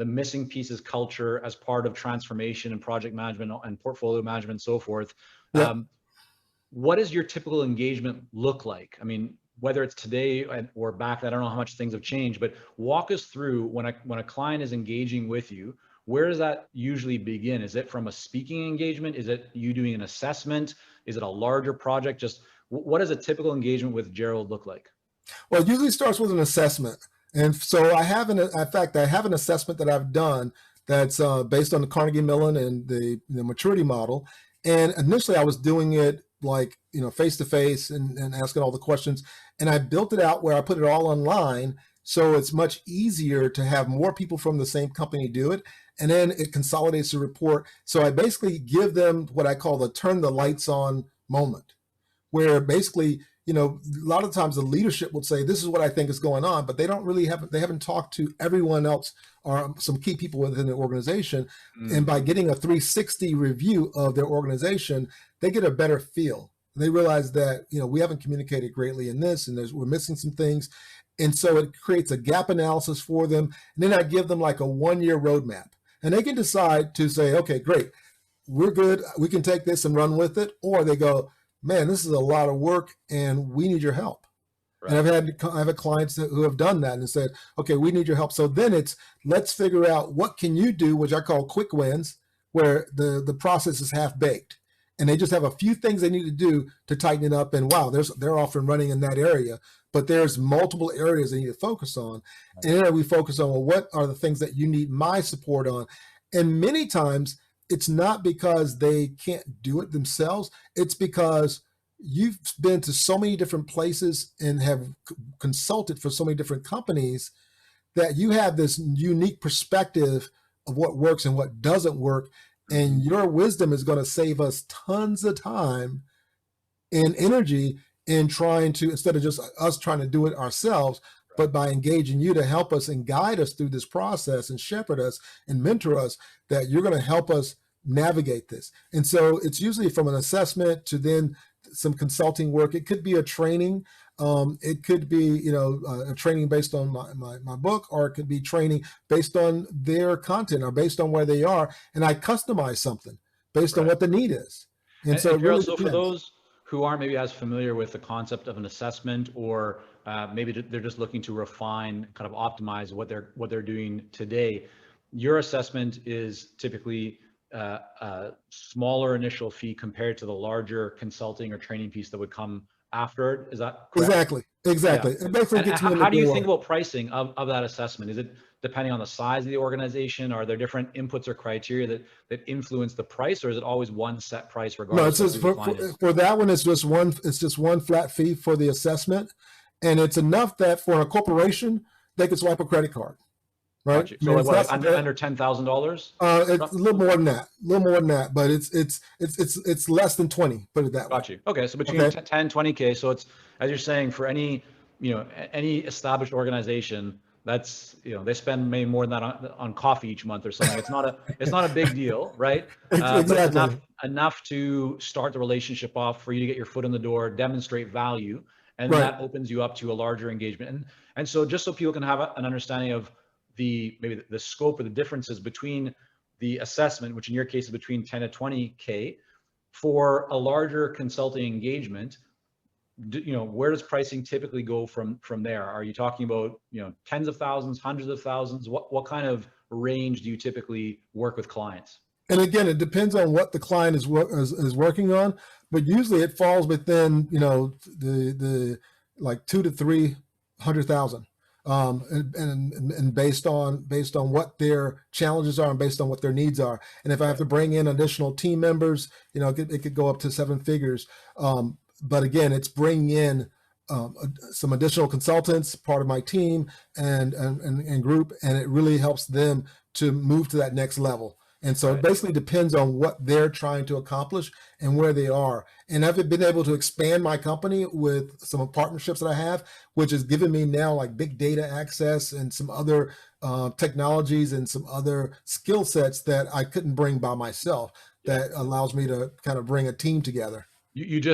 the missing piece is culture as part of transformation and project management and portfolio management and so forth. Yep. What does your typical engagement look like? I mean, whether it's today or back, I don't know how much things have changed, but walk us through when a client is engaging with you, where does that usually begin? Is it from a speaking engagement? Is it you doing an assessment? Is it a larger project? Just what does a typical engagement with Gerald look like? Well, it usually starts with an assessment. And so I have in fact, I have an assessment that I've done that's based on the Carnegie Mellon and the maturity model. And initially I was doing it like, face to face and asking all the questions. And I built it out where I put it all online. So it's much easier to have more people from the same company do it. And then it consolidates the report. So I basically give them what I call the turn the lights on moment, where basically, a lot of times the leadership will say, this is what I think is going on, but they haven't talked to everyone else or some key people within the organization. And by getting a 360 review of their organization, they get a better feel. They realize that, we haven't communicated greatly in this, and we're missing some things. And so it creates a gap analysis for them. And then I give them like a 1-year roadmap, and they can decide to say, okay, great, we're good. We can take this and run with it. Or they go, man, this is a lot of work and we need your help. Right. And I've had clients who have done that and said, okay, we need your help. So then it's, let's figure out what can you do, which I call quick wins, where the process is half baked. And they just have a few things they need to do to tighten it up. And wow, they're off and running in that area, but there's multiple areas they need to focus on. Right. And then we focus on, well, what are the things that you need my support on? And many times it's not because they can't do it themselves. It's because you've been to so many different places and have consulted for so many different companies that you have this unique perspective of what works and what doesn't work. And your wisdom is going to save us tons of time and energy in trying to, instead of just us trying to do it ourselves, but by engaging you to help us and guide us through this process and shepherd us and mentor us, that you're going to help us navigate this. And so it's usually from an assessment to then some consulting work. It could be a training. It could be, a training based on my book, or it could be training based on their content or based on where they are. And I customize something based on what the need is. And so, really so for those who aren't maybe as familiar with the concept of an assessment, or maybe they're just looking to refine, kind of optimize what they're doing today, your assessment is typically a smaller initial fee compared to the larger consulting or training piece that would come after it. Is that correct? Exactly. Yeah. It basically gets how do you think about pricing of that assessment? Is it depending on the size of the organization? Are there different inputs or criteria that influence the price, or is it always one set price regardless? No, it's just for that one. It's just one flat fee for the assessment, and it's enough that for a corporation they can swipe a credit card. Right. Gotcha. So under $10,000? It's a little more than that, but it's less than 20. Put it that way. Gotcha. Okay, so between 10, 20K. So it's, as you're saying, for any established organization, that's, they spend maybe more than that on coffee each month or something. It's not a big deal, right? Exactly. But enough to start the relationship off, for you to get your foot in the door, demonstrate value, and that opens you up to a larger engagement. And so just so people can have an understanding of maybe the scope or the differences between the assessment, which in your case is between 10 to 20K, for a larger consulting engagement, where does pricing typically go from there? Are you talking about, tens of thousands, hundreds of thousands? What kind of range do you typically work with clients? And again, it depends on what the client is working on, but usually it falls within, the like 200,000 to 300,000. And based on what their challenges are and based on what their needs are. And if I have to bring in additional team members, it could go up to 7 figures. But again, it's bringing in some additional consultants, part of my team and group, and it really helps them to move to that next level. And so it basically depends on what they're trying to accomplish and where they are. And I've been able to expand my company with some partnerships that I have, which has given me now like big data access and some other technologies and some other skill sets that I couldn't bring by myself, that allows me to kind of bring a team together. You just